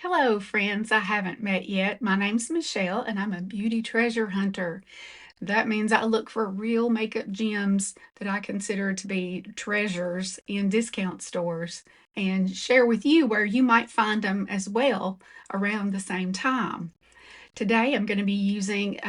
Hello, friends I haven't met yet. My name's Michelle, and I'm a beauty treasure hunter. That means I look for real makeup gems that I consider to be treasures in discount stores and share with you where you might find them as well around the same time. Today I'm going to be using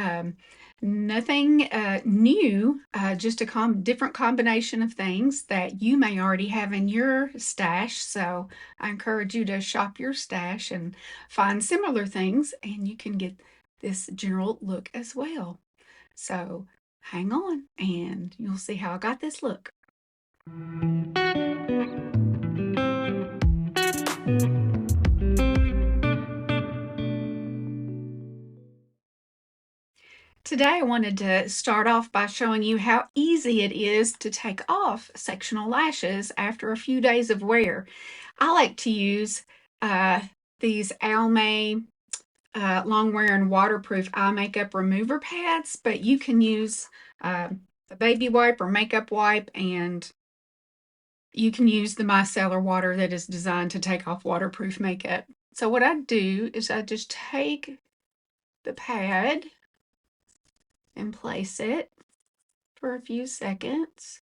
nothing new, just a different combination of things that you may already have in your stash. So I encourage you to shop your stash and find similar things, and you can get this general look as well. So hang on and you'll see how I got this look. Today I wanted to start off by showing you how easy it is to take off sectional lashes after a few days of wear. I like to use these Almay long wearing waterproof eye makeup remover pads, but you can use a baby wipe or makeup wipe, and you can use the micellar water that is designed to take off waterproof makeup. So what I do is I just take the pad and place it for a few seconds.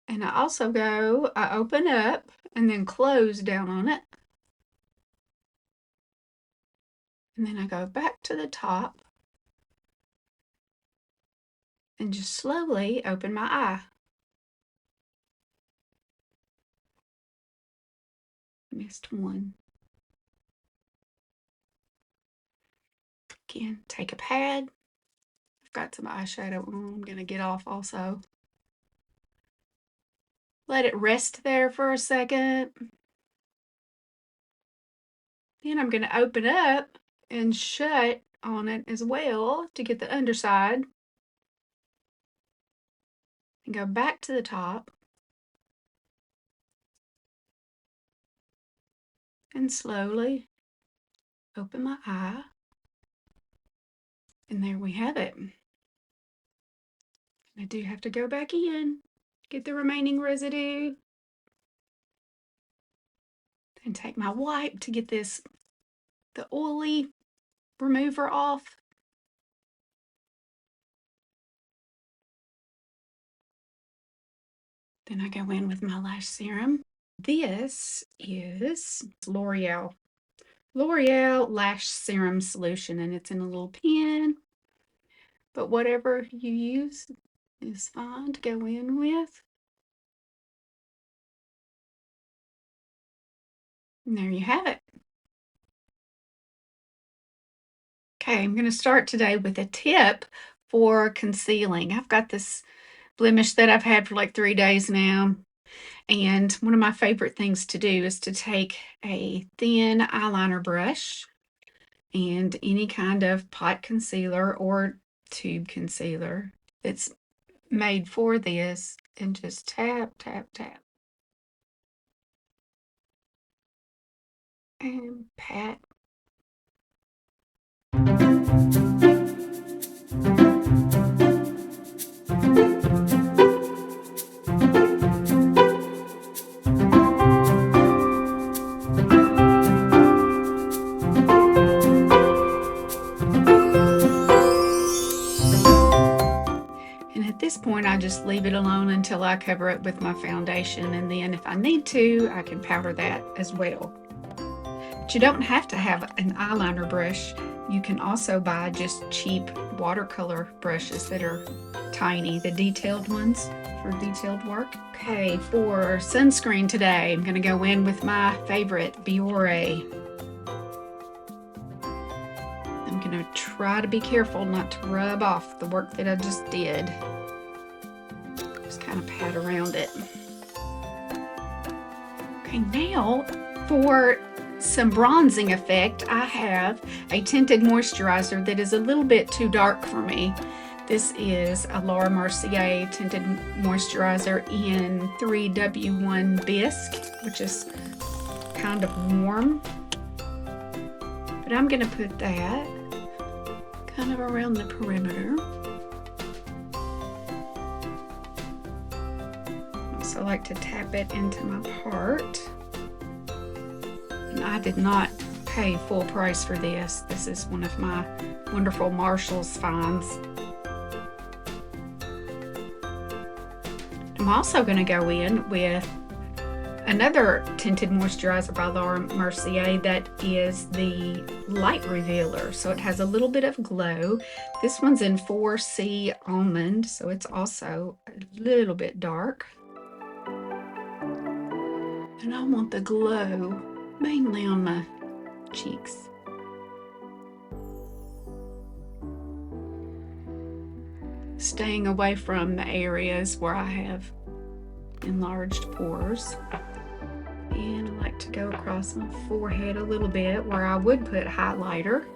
And I open up and then close down on it. And then I go back to the top and just slowly open my eye. Missed one. Again, take a pad. I've got some eyeshadow on. I'm going to get off also. Let it rest there for a second. Then I'm going to open up and shut on it as well to get the underside. And go back to the top. And slowly open my eye. And there we have it. I do have to go back in, get the remaining residue, and take my wipe to get the oily remover off. Then I go in with my lash serum. This is L'Oreal Lash Serum Solution, and it's in a little pen. But whatever you use is fine to go in with. And there you have it. Okay, I'm going to start today with a tip for concealing. I've got this blemish that I've had for like 3 days now. And one of my favorite things to do is to take a thin eyeliner brush and any kind of pot concealer or tube concealer that's made for this, and just tap, tap, tap. And pat. And at this point, I just leave it alone until I cover it with my foundation, and then if I need to, I can powder that as well. But you don't have to have an eyeliner brush. You can also buy just cheap watercolor brushes that are tiny, the detailed ones for detailed work. Okay, for sunscreen today, I'm going to go in with my favorite, Biore. I'm going to try to be careful not to rub off the work that I just did. Just kind of pat around it. Okay, now for some bronzing effect, I have a tinted moisturizer that is a little bit too dark for me. This is a Laura Mercier tinted moisturizer in 3W1 Bisque, which is kind of warm. But I'm going to put that kind of around the perimeter. I also like to tap it into my part. And I did not pay full price for this. This is one of my wonderful Marshall's finds. I'm also going to go in with another tinted moisturizer by Laura Mercier that is the Light Revealer. So it has a little bit of glow. This one's in 4C Almond, so it's also a little bit dark. And I want the glow mainly on my cheeks. Staying away from the areas where I have enlarged pores. And I like to go across my forehead a little bit where I would put highlighter.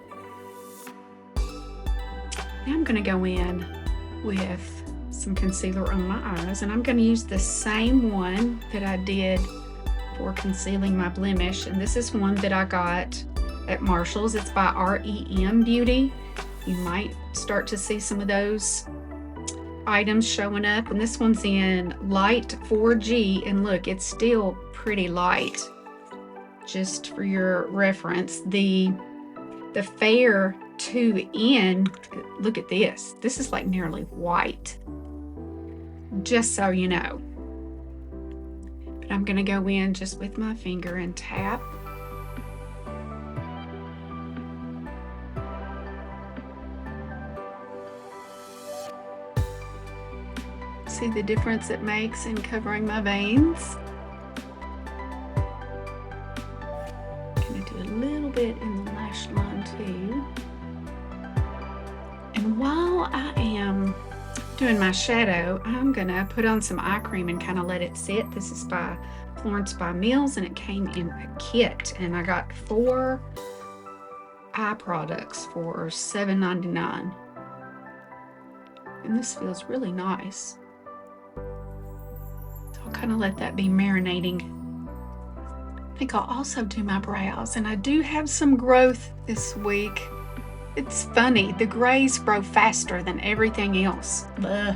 Now I'm going to go in with some concealer on my eyes, and I'm going to use the same one that I did for concealing my blemish, and this is one that I got at Marshall's. It's by REM Beauty. You might start to see some of those items showing up, and this one's in light 4G, and look, it's still pretty light. Just for your reference, the Fair 2N, look at this. This is like nearly white. Just so you know. But I'm going to go in just with my finger and tap. See the difference it makes in covering my veins? I'm going to do a little bit in the lash line too. And while I am doing my shadow, I'm going to put on some eye cream and kind of let it sit. This is by Florence by Mills, and it came in a kit, and I got 4 eye products for $7.99. And this feels really nice. I'll kind of let that be marinating. I think I'll also do my brows, and I do have some growth this week. It's funny, the grays grow faster than everything else. Ugh.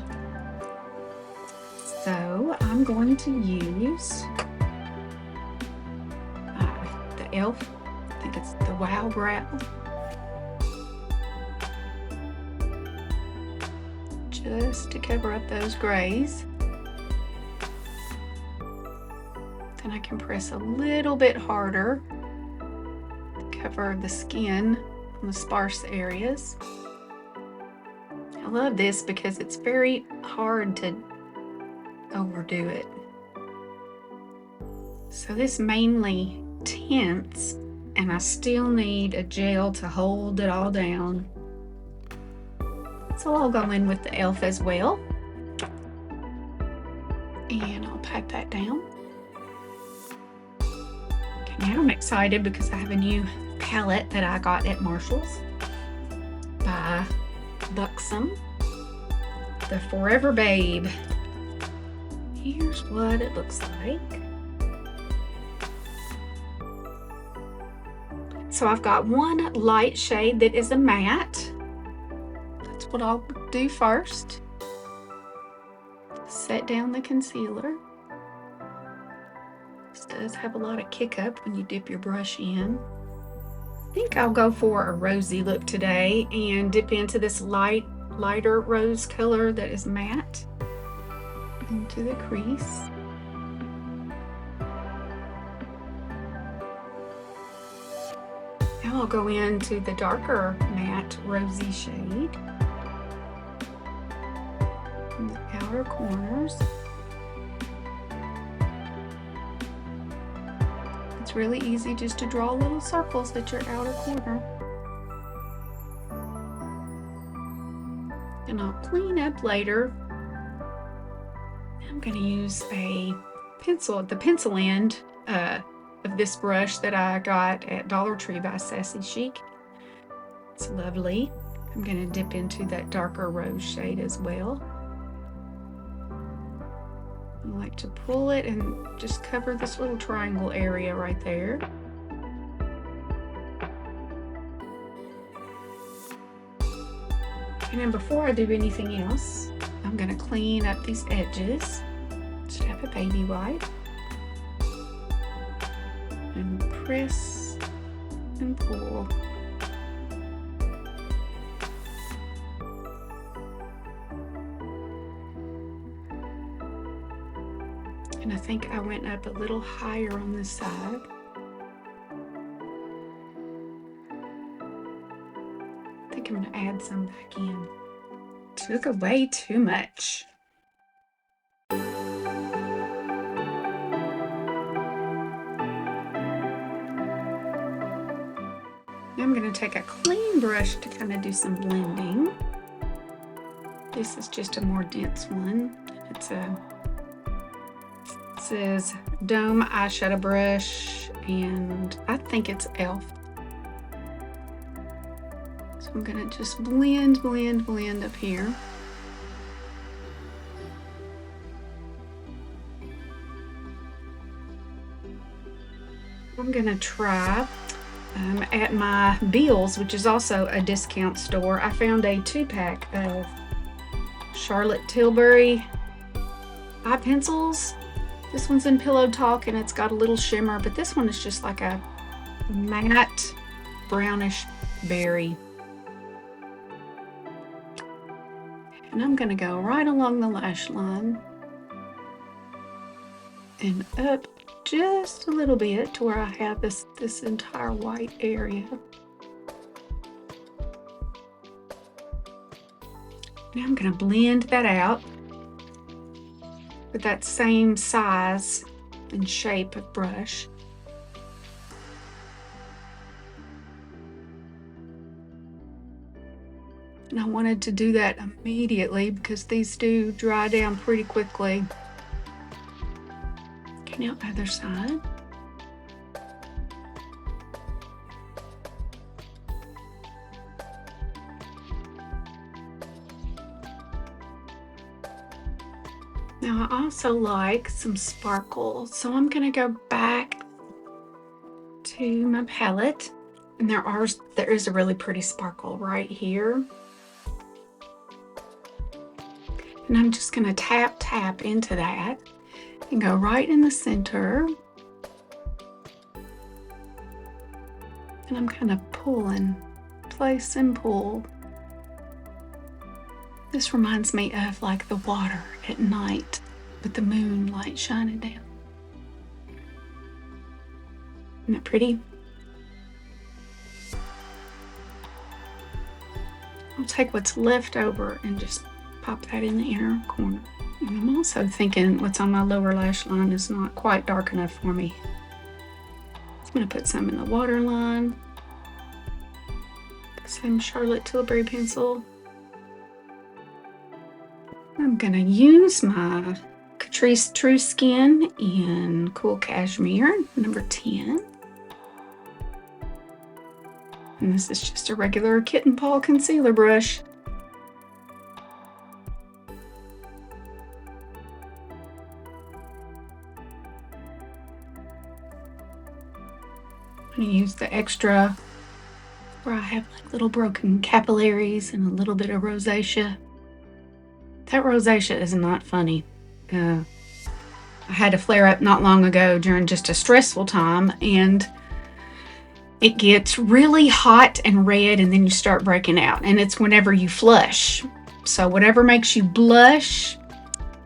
So I'm going to use the e.l.f. I think it's the Wow Brow. Just to cover up those grays. Then I can press a little bit harder to cover the skin on the sparse areas. I love this because it's very hard to overdo it. So this mainly tints, and I still need a gel to hold it all down. So I'll go in with the e.l.f. as well. And I'll pat that down. Now I'm excited because I have a new palette that I got at Marshall's by Buxom, the Forever Babe. Here's what it looks like. So I've got one light shade that is a matte. That's what I'll do first. Set down the concealer. This does have a lot of kick up when you dip your brush in. I think I'll go for a rosy look today and dip into this lighter rose color that is matte into the crease. Now I'll go into the darker matte rosy shade in the outer corners. It's really easy just to draw little circles at your outer corner. And I'll clean up later. I'm going to use a pencil, the pencil end of this brush that I got at Dollar Tree by Sassy Chic. It's lovely. I'm going to dip into that darker rose shade as well. I like to pull it and just cover this little triangle area right there. And then before I do anything else, I'm going to clean up these edges. Just have a baby wipe and press and pull. And I think I went up a little higher on this side. I think I'm gonna add some back in. Took away too much. Now I'm going to take a clean brush to kind of do some blending. This is just a more dense one. It says Dome eyeshadow brush, and I think it's e.l.f. So I'm going to just blend up here. I'm going to try at my Beals, which is also a discount store. I found a 2-pack of Charlotte Tilbury eye pencils. This one's in Pillow Talk and it's got a little shimmer, but this one is just like a matte brownish berry. And I'm going to go right along the lash line and up just a little bit to where I have this entire white area. Now I'm going to blend that out with that same size and shape of brush. And I wanted to do that immediately because these do dry down pretty quickly. Okay, now other side. Now I also like some sparkle, so I'm going to go back to my palette, and there is a really pretty sparkle right here. And I'm just going to tap into that and go right in the center. And I'm kind of pulling, place and pull. This reminds me of like the water at night with the moonlight shining down. Isn't that pretty? I'll take what's left over and just pop that in the inner corner. And I'm also thinking what's on my lower lash line is not quite dark enough for me. I'm going to put some in the waterline. Same Charlotte Tilbury pencil. I'm going to use my Catrice True Skin in Cool Cashmere, number 10. And this is just a regular kitten paw concealer brush. I'm going to use the extra where I have like little broken capillaries and a little bit of rosacea. That rosacea is not funny. I had a flare up not long ago during just a stressful time, and it gets really hot and red and then you start breaking out, and it's whenever you flush. So whatever makes you blush,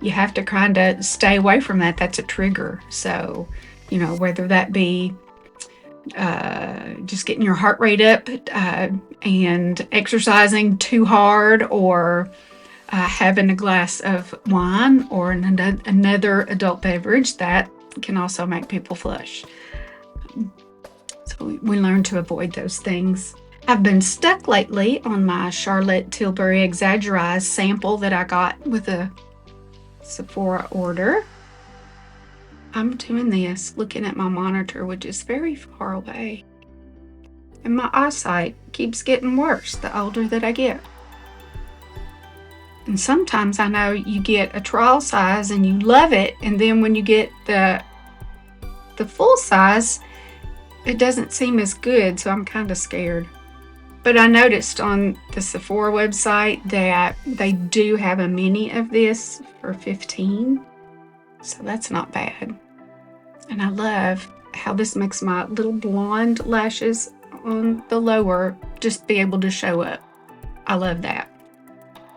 you have to kind of stay away from that. That's a trigger. So, you know, whether that be just getting your heart rate up and exercising too hard, or having a glass of wine or another adult beverage, that can also make people flush. So we learn to avoid those things. I've been stuck lately on my Charlotte Tilbury Exaggerize sample that I got with a Sephora order. I'm doing this looking at my monitor, which is very far away. And my eyesight keeps getting worse the older that I get. And sometimes I know you get a trial size and you love it, and then when you get the full size, it doesn't seem as good, so I'm kind of scared. But I noticed on the Sephora website that they do have a mini of this for $15, so that's not bad. And I love how this makes my little blonde lashes on the lower just be able to show up. I love that.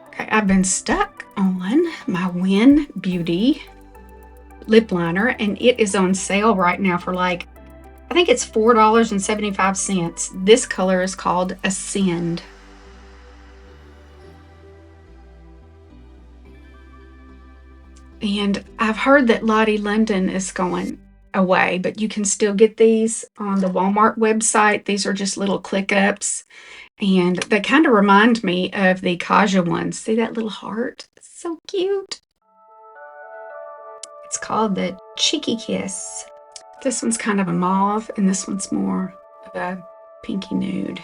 Okay, I've been stuck on my Win Beauty lip liner, and it is on sale right now for like, I think it's $4.75. This color is called Ascend. And I've heard that Lottie London is going away, but you can still get these on the Walmart website. These are just little click ups, and they kind of remind me of the Kaja ones. See that little heart? It's so cute. It's called the Cheeky Kiss. This one's kind of a mauve, and this one's more of a pinky nude.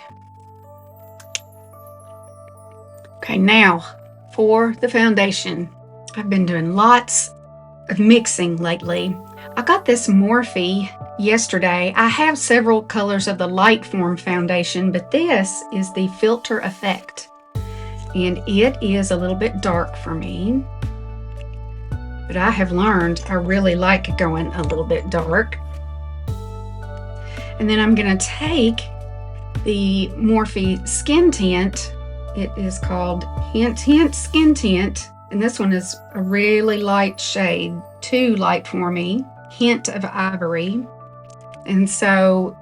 Okay, now for the foundation. I've been doing lots of mixing lately. I got this Morphe yesterday. I have several colors of the Light Form foundation, but this is the Filter Effect. And it is a little bit dark for me. But I have learned I really like going a little bit dark. And then I'm going to take the Morphe Skin Tint. It is called Hint Hint Skin Tint. And this one is a really light shade, too light for me. Hint of Ivory. And so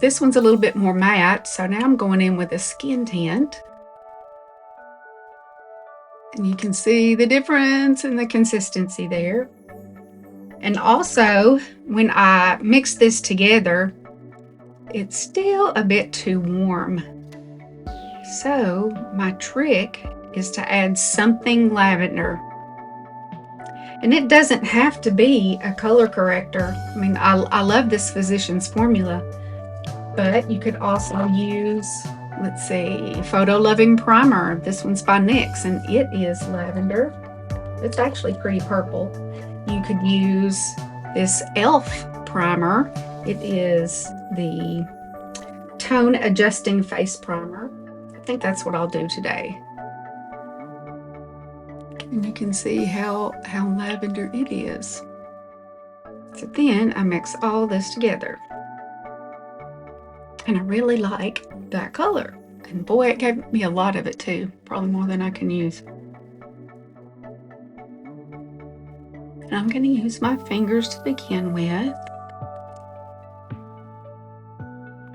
this one's a little bit more matte. So now I'm going in with a Skin Tint. And you can see the difference in the consistency there. And also, when I mix this together, it's still a bit too warm. So my trick is to add something lavender. And it doesn't have to be a color corrector. I mean, I love this Physicians Formula, but you could also use, let's see, Photo Loving Primer. This one's by NYX, and it is lavender. It's actually pretty purple. You could use this e.l.f. primer. It is the Tone Adjusting Face Primer. I think that's what I'll do today. And you can see how lavender it is. So then I mix all this together. And I really like that color. And boy, it gave me a lot of it too. Probably more than I can use. And I'm going to use my fingers to begin with.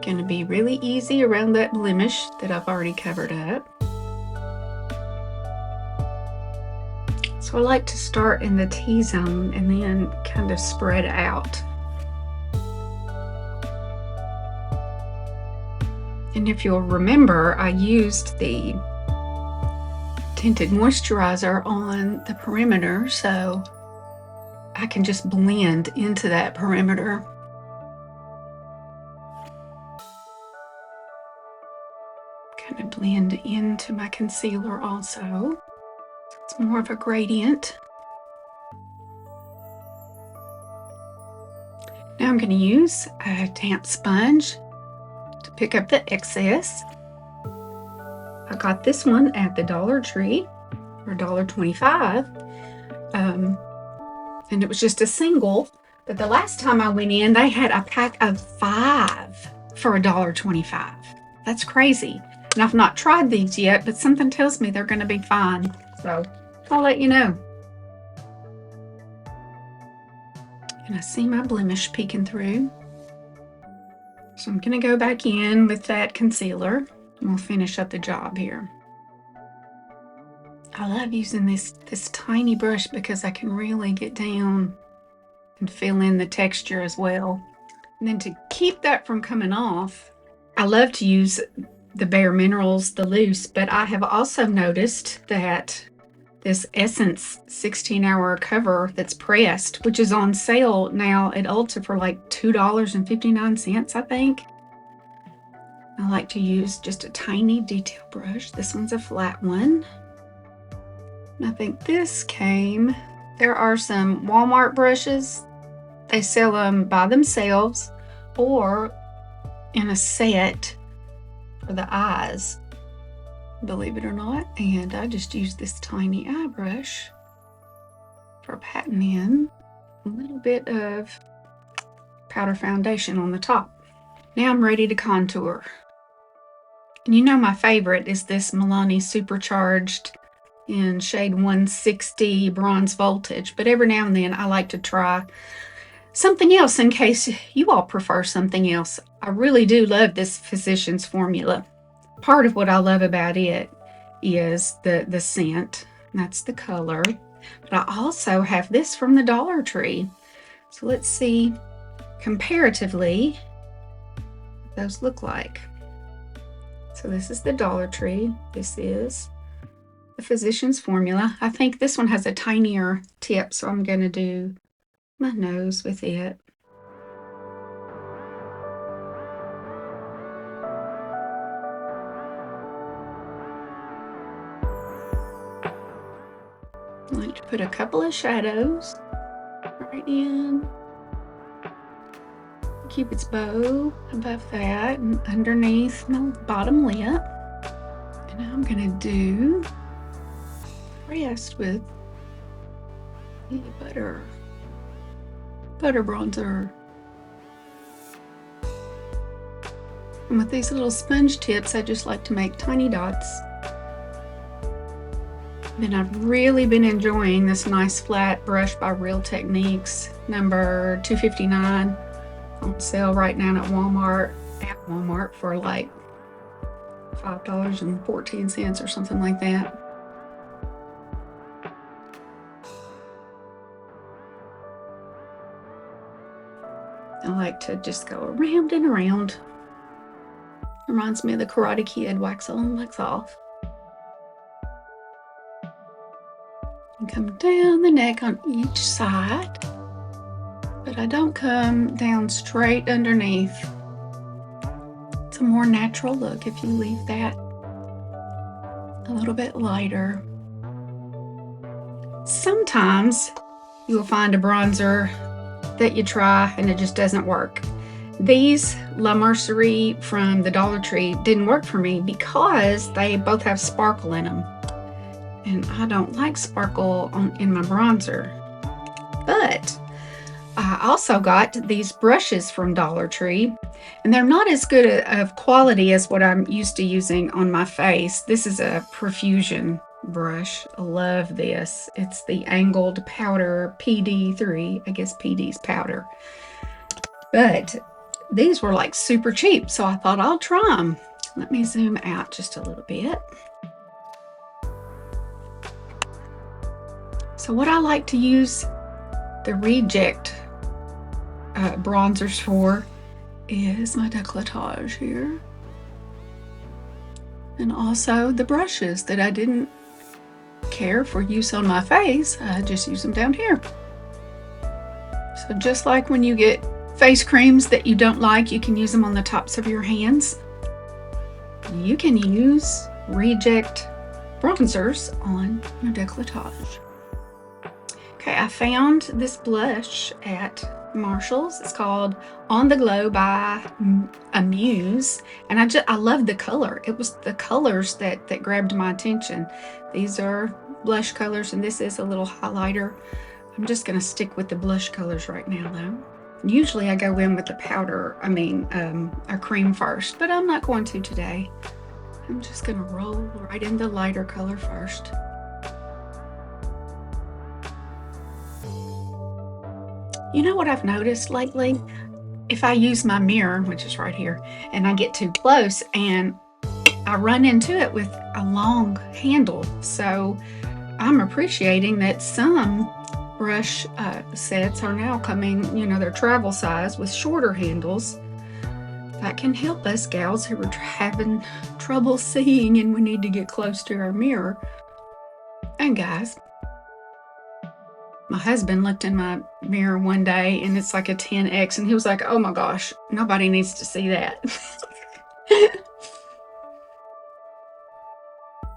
Going to be really easy around that blemish that I've already covered up. So I like to start in the T-zone and then kind of spread out. And if you'll remember, I used the tinted moisturizer on the perimeter, so I can just blend into that perimeter. Kind of blend into my concealer also. It's more of a gradient. Now I'm going to use a damp sponge to pick up the excess. I got this one at the Dollar Tree for $1.25. And it was just a single. But the last time I went in, they had a pack of 5 for $1.25. That's crazy. And I've not tried these yet, but something tells me they're going to be fine. So I'll let you know. And I see my blemish peeking through. So I'm going to go back in with that concealer and we'll finish up the job here. I love using this tiny brush because I can really get down and fill in the texture as well. And then to keep that from coming off, I love to use the Bare Minerals, the loose, but I have also noticed that this Essence 16-hour cover that's pressed, which is on sale now at Ulta for like $2.59, I think. I like to use just a tiny detail brush. This one's a flat one. And I think this came, there are some Walmart brushes. They sell them by themselves or in a set for the eyes, believe it or not. And I just use this tiny eye brush for patting in a little bit of powder foundation on the top. Now I'm ready to contour. And you know my favorite is this Milani Supercharged in shade 160 Bronze Voltage, but every now and then I like to try something else in case you all prefer something else. I really do love this Physicians Formula. Part of what I love about it is the scent. That's the color. But I also have this from the Dollar Tree. So let's see comparatively what those look like. So this is the Dollar Tree. This is the Physicians Formula. I think this one has a tinier tip, so I'm going to do my nose with it. I like to put a couple of shadows right in Cupid's bow above that and underneath my bottom lip. And now I'm going to do rest with the butter bronzer. And with these little sponge tips, I just like to make tiny dots. Then I've really been enjoying this nice flat brush by Real Techniques, number 259, on sale right now at Walmart for like $5.14 or something like that. I like to just go around and around. Reminds me of the Karate Kid, wax on, wax off. And come down the neck on each side, but I don't come down straight underneath. It's a more natural look if you leave that a little bit lighter. Sometimes you will find a bronzer that you try and it just doesn't work. These La Mercerie from the Dollar Tree didn't work for me because they both have sparkle in them. And I don't like sparkle in my bronzer. But I also got these brushes from Dollar Tree, and they're not as good of quality as what I'm used to using on my face. This is a Profusion brush. I love this. It's the angled powder PD3. I guess PD's powder. But these were like super cheap, so I thought I'll try them. Let me zoom out just a little bit. So what I like to use the Reject bronzers for is my décolletage here. And also the brushes that I didn't care for use on my face, I just use them down here. So just like when you get face creams that you don't like, you can use them on the tops of your hands. You can use Reject bronzers on your décolletage. Okay, I found this blush at Marshall's. It's called On the Glow by Amuse, and I love the color. It was the colors that grabbed my attention. These are blush colors, and this is a little highlighter. I'm just going to stick with the blush colors right now, though. Usually I go in with the powder, a cream first, but I'm not going to today. I'm just going to roll right in the lighter color first. You know what I've noticed lately? If I use my mirror, which is right here, and I get too close and I run into it with a long handle. So I'm appreciating that some brush sets are now coming, they're travel size with shorter handles. That can help us gals who are having trouble seeing and we need to get close to our mirror. And guys, my husband looked in my mirror one day and it's like a 10X and he was like, oh my gosh, nobody needs to see that.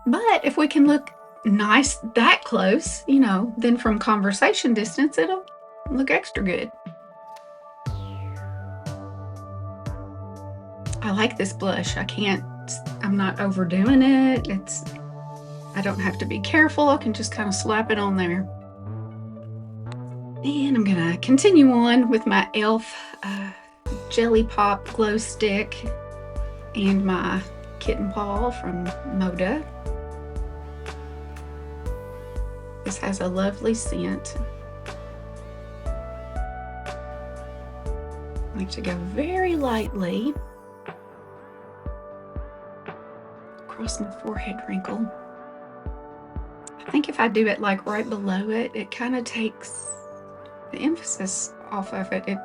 But if we can look nice that close, then from conversation distance, it'll look extra good. I like this blush. I'm not overdoing it. I don't have to be careful. I can just kind of slap it on there. And I'm gonna continue on with my e.l.f. Jelly Pop glow stick and my kitten paw from Moda. This has a lovely scent. I like to go very lightly across my forehead wrinkle. I think if I do it like right below it, it kind of takes the emphasis off of it. It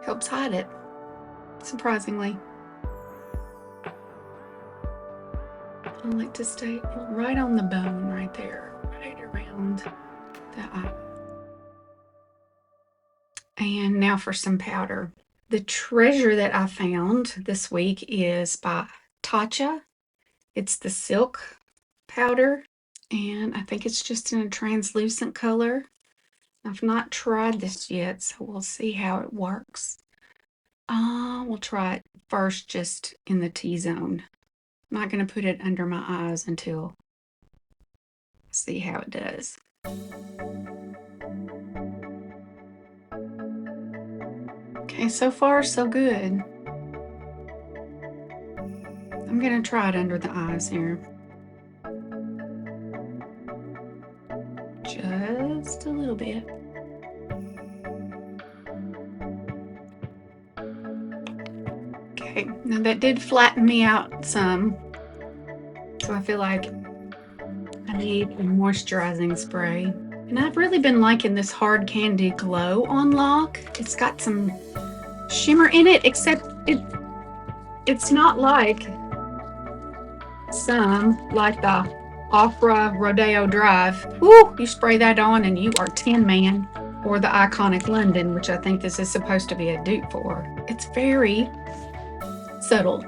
helps hide it, surprisingly. I like to stay right on the bone right there, right around the eye. And now for some powder. The treasure that I found this week is by Tatcha. It's the silk powder, and I think it's just in a translucent color. I've not tried this yet, so we'll see how it works. We'll try it first just in the T-zone. I'm not going to put it under my eyes until I see how it does. Okay, so far so good. I'm going to try it under the eyes here. Just a little bit. Okay, now that did flatten me out some, so I feel like I need a moisturizing spray. And I've really been liking this Hard Candy Glow on Lock. It's got some shimmer in it, except it's not like the Opera Rodeo Drive. Woo! You spray that on and you are Tin Man. Or the Iconic London, which I think this is supposed to be a dupe for. It's very subtle.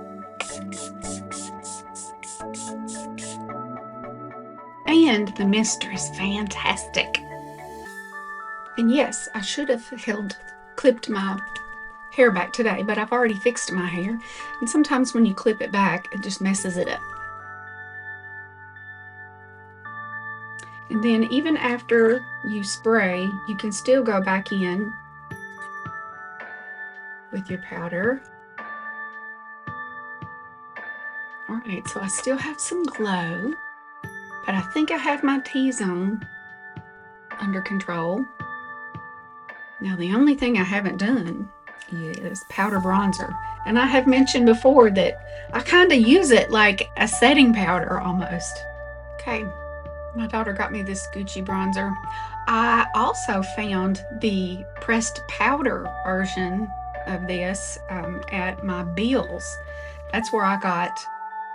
And the mister is fantastic. And yes, I should have clipped my hair back today, but I've already fixed my hair. And sometimes when you clip it back, it just messes it up. And then even after you spray, you can still go back in with your powder. All right, so I still have some glow, but I think I have my T-zone under control. Now, the only thing I haven't done is powder bronzer. And I have mentioned before that I kind of use it like a setting powder almost. Okay, my daughter got me this Gucci bronzer. I also found the pressed powder version of this at my Beals. That's where I got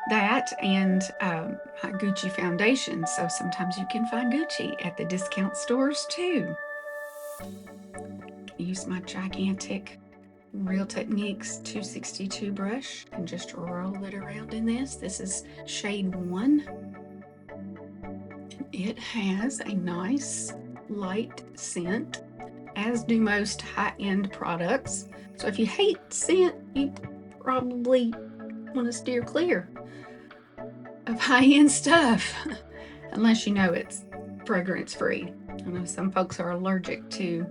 that and my Gucci foundation. So sometimes you can find Gucci at the discount stores too. Use my gigantic Real Techniques 262 brush and just roll it around in this. This is shade 1. It has a nice light scent, as do most high-end products. So if you hate scent, you probably want to steer clear of high-end stuff, unless you know it's fragrance-free. I know some folks are allergic to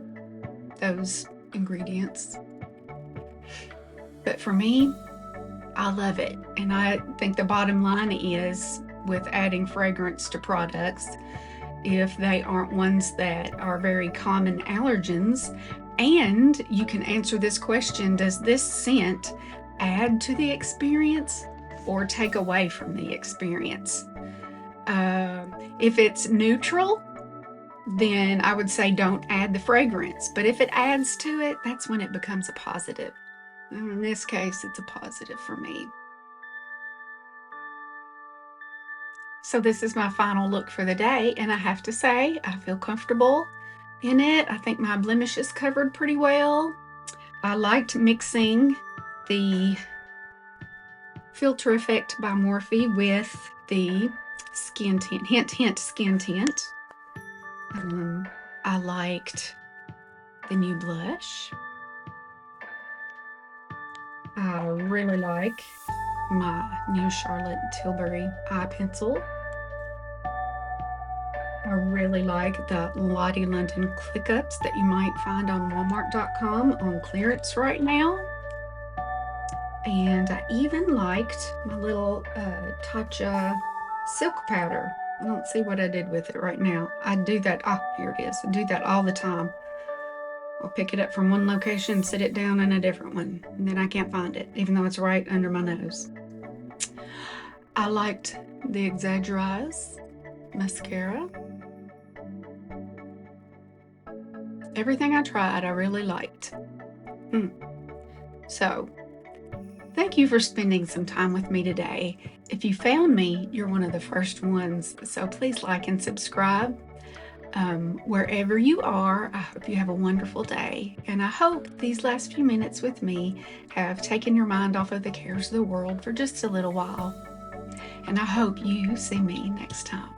those ingredients. But for me, I love it. And I think the bottom line is, with adding fragrance to products, if they aren't ones that are very common allergens, and you can answer this question, does this scent add to the experience or take away from the experience? If it's neutral, then I would say don't add the fragrance. But if it adds to it, that's when it becomes a positive. And in this case, it's a positive for me. So this is my final look for the day, and I have to say, I feel comfortable in it. I think my blemish is covered pretty well. I liked mixing the Filter Effect by Morphe with the skin tint, hint skin tint. I liked the new blush. I really like my new Charlotte Tilbury eye pencil. I really like the Lottie London ClickUps that you might find on Walmart.com on clearance right now. And I even liked my little Tatcha silk powder. I don't see what I did with it right now. I do that, here it is. I do that all the time. I'll pick it up from one location, sit it down in a different one, and then I can't find it, even though it's right under my nose. I liked the Exaggerize mascara. Everything I tried, I really liked. So, thank you for spending some time with me today. If you found me, you're one of the first ones, so please like and subscribe. Wherever you are, I hope you have a wonderful day, and I hope these last few minutes with me have taken your mind off of the cares of the world for just a little while. And I hope you see me next time.